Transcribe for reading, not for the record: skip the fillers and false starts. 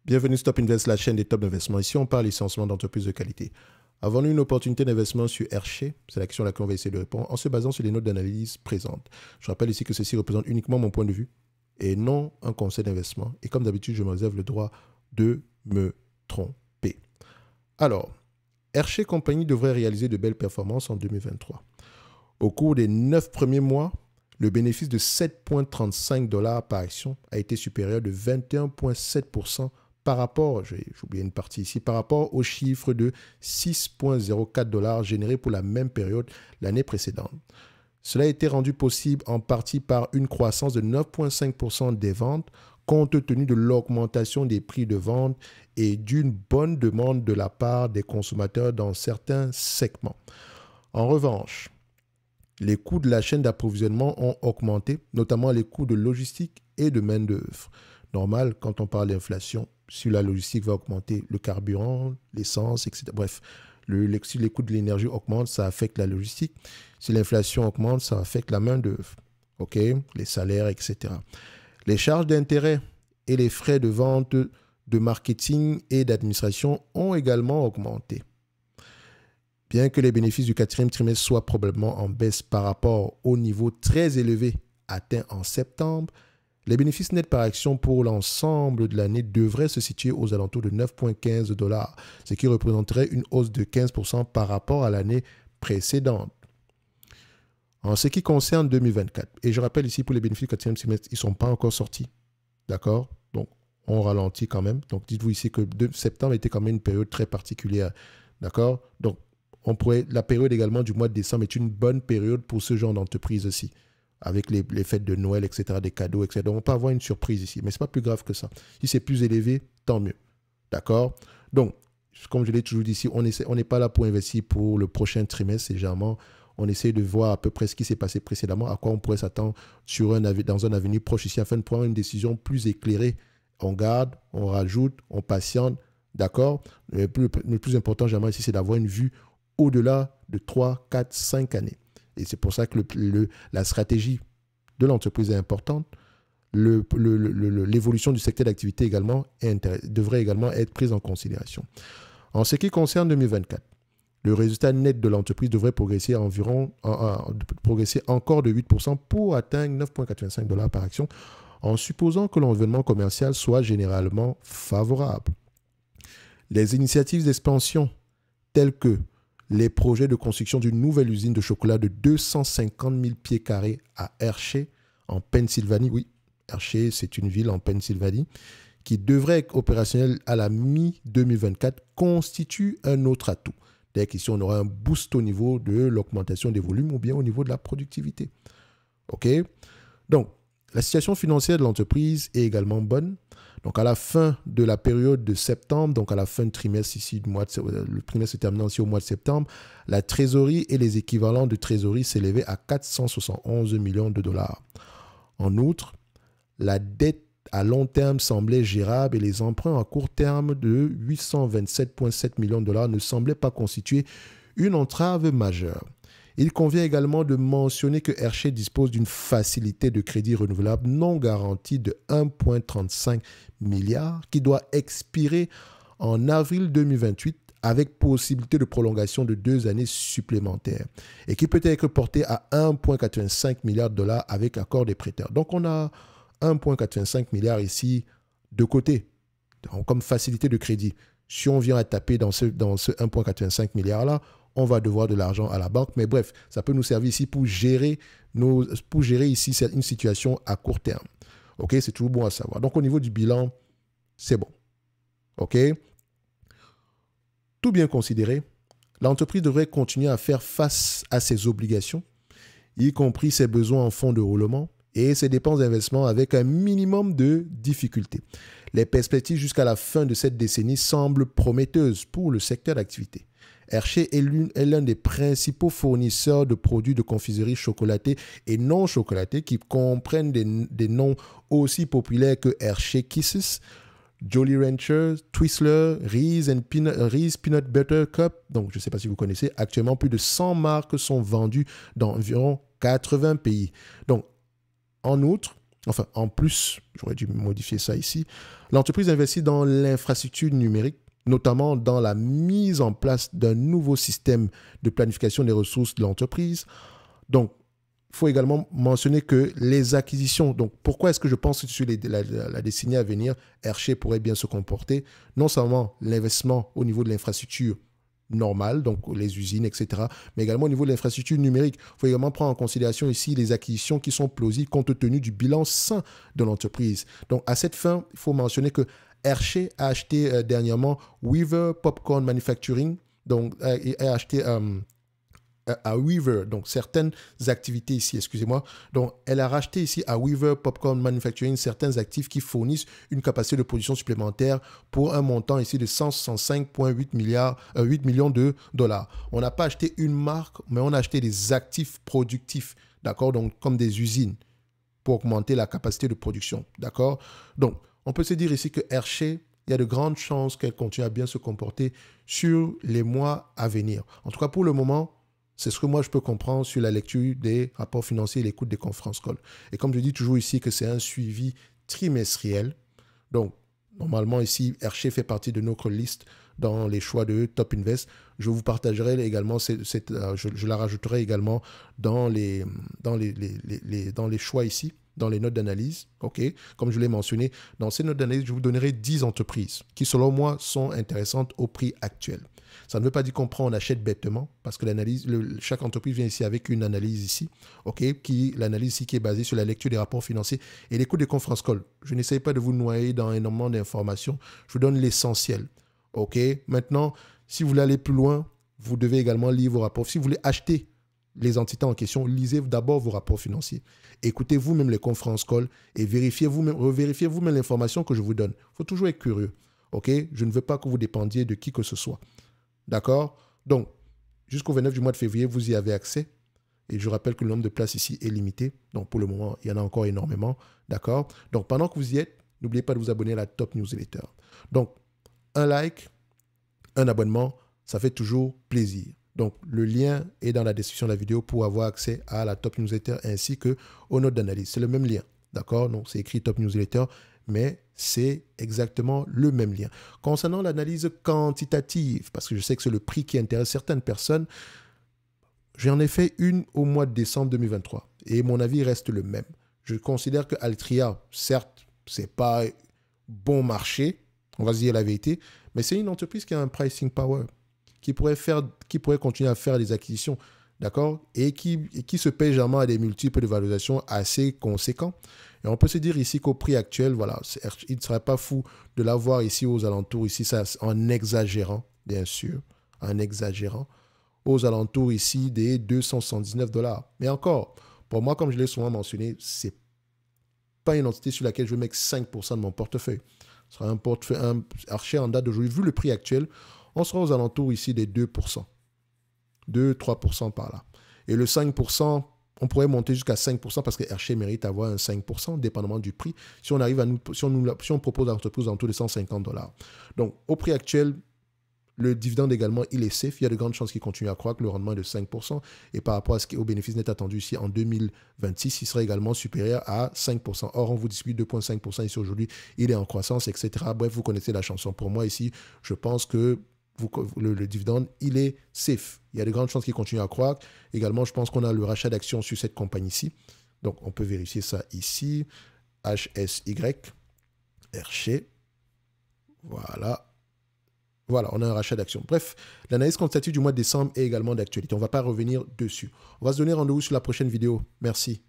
Bienvenue Stop Invest, la chaîne des top d'investissement. Ici, on parle essentiellement d'entreprises de qualité. Avons-nous une opportunité d'investissement sur Hershey? C'est la question à laquelle on va essayer de répondre en se basant sur les notes d'analyse présentes. Je rappelle ici que ceci représente uniquement mon point de vue et non un conseil d'investissement. Et comme d'habitude, je me réserve le droit de me tromper. Alors, Hershey Company devrait réaliser de belles performances en 2023. Au cours des 9 premiers mois, le bénéfice de 7,35 $ par action a été supérieur de 21,7% par rapport, j'ai oublié une partie ici, par rapport au chiffre de 6,04 $ généré pour la même période l'année précédente. Cela a été rendu possible en partie par une croissance de 9,5% des ventes, compte tenu de l'augmentation des prix de vente et d'une bonne demande de la part des consommateurs dans certains segments. En revanche, les coûts de la chaîne d'approvisionnement ont augmenté, notamment les coûts de logistique et de main-d'œuvre. Normal, quand on parle d'inflation, si la logistique va augmenter, le carburant, l'essence, etc. Bref, si les coûts de l'énergie augmentent, ça affecte la logistique. Si l'inflation augmente, ça affecte la main-d'œuvre. OK? Les salaires, etc. Les charges d'intérêt et les frais de vente, de marketing et d'administration ont également augmenté. Bien que les bénéfices du quatrième trimestre soient probablement en baisse par rapport au niveau très élevé atteint en septembre, les bénéfices nets par action pour l'ensemble de l'année devraient se situer aux alentours de 9,15 $, ce qui représenterait une hausse de 15% par rapport à l'année précédente. En ce qui concerne 2024, et je rappelle ici pour les bénéfices du quatrième trimestre, ils ne sont pas encore sortis, d'accord? Donc, on ralentit quand même. Donc, dites-vous ici que septembre était quand même une période très particulière, d'accord? Donc, la période également du mois de décembre est une bonne période pour ce genre d'entreprise aussi, avec les fêtes de Noël, etc., des cadeaux, etc. Donc, on peut avoir une surprise ici, mais ce n'est pas plus grave que ça. Si c'est plus élevé, tant mieux. D'accord? Donc, comme je l'ai toujours dit ici, on n'est pas là pour investir pour le prochain trimestre, c'est généralement, on essaie de voir à peu près ce qui s'est passé précédemment, à quoi on pourrait s'attendre dans un avenir proche ici, afin de prendre une décision plus éclairée. On garde, on rajoute, on patiente, d'accord? Le plus important, généralement, ici, c'est d'avoir une vue au-delà de 3, 4, 5 années. Et c'est pour ça que la stratégie de l'entreprise est importante. L'évolution du secteur d'activité également devrait également être prise en considération. En ce qui concerne 2024, le résultat net de l'entreprise devrait progresser encore de 8% pour atteindre 9,85 $ par action, en supposant que l'environnement commercial soit généralement favorable. Les initiatives d'expansion telles que les projets de construction d'une nouvelle usine de chocolat de 250 000 pieds carrés à Hershey, en Pennsylvanie. Oui, Hershey, c'est une ville en Pennsylvanie, qui devrait être opérationnelle à la mi-2024, constitue un autre atout. C'est-à-dire qu'ici, on aura un boost au niveau de l'augmentation des volumes ou bien au niveau de la productivité. OK? Donc, la situation financière de l'entreprise est également bonne. Donc, à la fin de la période de septembre, donc à la fin du trimestre ici, le trimestre se terminant aussi au mois de septembre, la trésorerie et les équivalents de trésorerie s'élevaient à 471 millions de dollars. En outre, la dette à long terme semblait gérable et les emprunts à court terme de 827,7 millions de dollars ne semblaient pas constituer une entrave majeure. Il convient également de mentionner que Hershey dispose d'une facilité de crédit renouvelable non garantie de 1,35 milliard qui doit expirer en avril 2028 avec possibilité de prolongation de 2 années supplémentaires et qui peut être portée à 1,85 milliard de dollars avec accord des prêteurs. Donc, on a 1,85 milliard ici de côté comme facilité de crédit. Si on vient à taper dans ce 1,85 milliard-là, on va devoir de l'argent à la banque. Mais bref, ça peut nous servir ici pour gérer ici une situation à court terme. OK, c'est toujours bon à savoir. Donc, au niveau du bilan, c'est bon. OK? Tout bien considéré, l'entreprise devrait continuer à faire face à ses obligations, y compris ses besoins en fonds de roulement et ses dépenses d'investissement avec un minimum de difficultés. Les perspectives jusqu'à la fin de cette décennie semblent prometteuses pour le secteur d'activité. Hershey est l'un des principaux fournisseurs de produits de confiserie chocolatée et non chocolatée qui comprennent des noms aussi populaires que Hershey Kisses, Jolly Rancher, Twizzlers, Reese Peanut Butter Cup. Donc, je ne sais pas si vous connaissez. Actuellement, plus de 100 marques sont vendues dans environ 80 pays. Donc, en outre, enfin en plus, j'aurais dû modifier ça ici, l'entreprise investit dans l'infrastructure numérique, notamment dans la mise en place d'un nouveau système de planification des ressources de l'entreprise. Donc, il faut également mentionner que les acquisitions, donc pourquoi est-ce que je pense que sur la décennie à venir, Hershey pourrait bien se comporter, non seulement l'investissement au niveau de l'infrastructure normale, donc les usines, etc., mais également au niveau de l'infrastructure numérique. Il faut également prendre en considération ici les acquisitions qui sont plausibles compte tenu du bilan sain de l'entreprise. Donc, à cette fin, il faut mentionner que Hershey a acheté dernièrement Weaver Popcorn Manufacturing, donc a acheté à Weaver, donc certaines activités ici, excusez-moi. Donc, elle a racheté ici à Weaver Popcorn Manufacturing certains actifs qui fournissent une capacité de production supplémentaire pour un montant ici de 165,8 millions de dollars. On n'a pas acheté une marque, mais on a acheté des actifs productifs, d'accord? Donc, comme des usines pour augmenter la capacité de production, d'accord? Donc, on peut se dire ici que Hershey, il y a de grandes chances qu'elle continue à bien se comporter sur les mois à venir. En tout cas, pour le moment, c'est ce que moi je peux comprendre sur la lecture des rapports financiers et l'écoute des conférences call. Et comme je dis toujours ici que c'est un suivi trimestriel. Donc, normalement ici, Hershey fait partie de notre liste dans les choix de Top Invest. Je vous partagerai également, je la rajouterai également dans les choix ici, dans les notes d'analyse. Ok, comme je l'ai mentionné, dans ces notes d'analyse, je vous donnerai 10 entreprises qui, selon moi, sont intéressantes au prix actuel. Ça ne veut pas dire qu'on prend, on achète bêtement, parce que chaque entreprise vient ici avec une analyse ici, ok, l'analyse ici qui est basée sur la lecture des rapports financiers et l'écoute des conférences call. Je n'essaye pas de vous noyer dans énormément d'informations, je vous donne l'essentiel, ok. Maintenant, si vous voulez aller plus loin, vous devez également lire vos rapports. Si vous voulez acheter les entités en question, lisez d'abord vos rapports financiers. Écoutez vous-même les conférences call et revérifiez vous-même l'information que je vous donne. Il faut toujours être curieux, ok. Je ne veux pas que vous dépendiez de qui que ce soit. D'accord? Donc, jusqu'au 29 du mois de février, vous y avez accès. Et je rappelle que le nombre de places ici est limité. Donc, pour le moment, il y en a encore énormément. D'accord? Donc, pendant que vous y êtes, n'oubliez pas de vous abonner à la Top Newsletter. Donc, un like, un abonnement, ça fait toujours plaisir. Donc, le lien est dans la description de la vidéo pour avoir accès à la Top Newsletter ainsi qu'aux notes d'analyse. C'est le même lien. D'accord? Donc, c'est écrit Top Newsletter, mais c'est exactement le même lien. Concernant l'analyse quantitative, parce que je sais que c'est le prix qui intéresse certaines personnes, j'en ai fait une au mois de décembre 2023 et mon avis reste le même. Je considère que Altria, certes, ce n'est pas bon marché, on va se dire la vérité, mais c'est une entreprise qui a un pricing power, qui pourrait continuer à faire des acquisitions, d'accord, et qui se paye généralement à des multiples de valorisation assez conséquents. Et on peut se dire ici qu'au prix actuel, voilà, il ne serait pas fou de l'avoir ici aux alentours, ici ça, en exagérant, bien sûr, aux alentours ici des 279 $. Mais encore, pour moi, comme je l'ai souvent mentionné, ce n'est pas une entité sur laquelle je vais mettre 5% de mon portefeuille. Ce sera un Hershey en date d'aujourd'hui. Vu le prix actuel, on sera aux alentours ici des 2%. 2-3% par là. Et le 5%, on pourrait monter jusqu'à 5% parce que Hershey mérite d'avoir un 5%, dépendamment du prix, si on propose à l'entreprise en autour de 150 $. Donc, au prix actuel, le dividende également, il est safe. Il y a de grandes chances qu'il continue à croître. Le rendement est de 5%. Et par rapport au bénéfice net attendu ici en 2026, il sera également supérieur à 5%. Or, on vous distribue 2,5% ici aujourd'hui. Il est en croissance, etc. Bref, vous connaissez la chanson. Pour moi, ici, je pense que le dividende, il est safe. Il y a de grandes chances qu'il continue à croître. Également, je pense qu'on a le rachat d'actions sur cette compagnie-ci. Donc, on peut vérifier ça ici. HSY, Hershey. Voilà. Voilà, on a un rachat d'actions. Bref, l'analyse quantitative du mois de décembre est également d'actualité. On ne va pas revenir dessus. On va se donner rendez-vous sur la prochaine vidéo. Merci.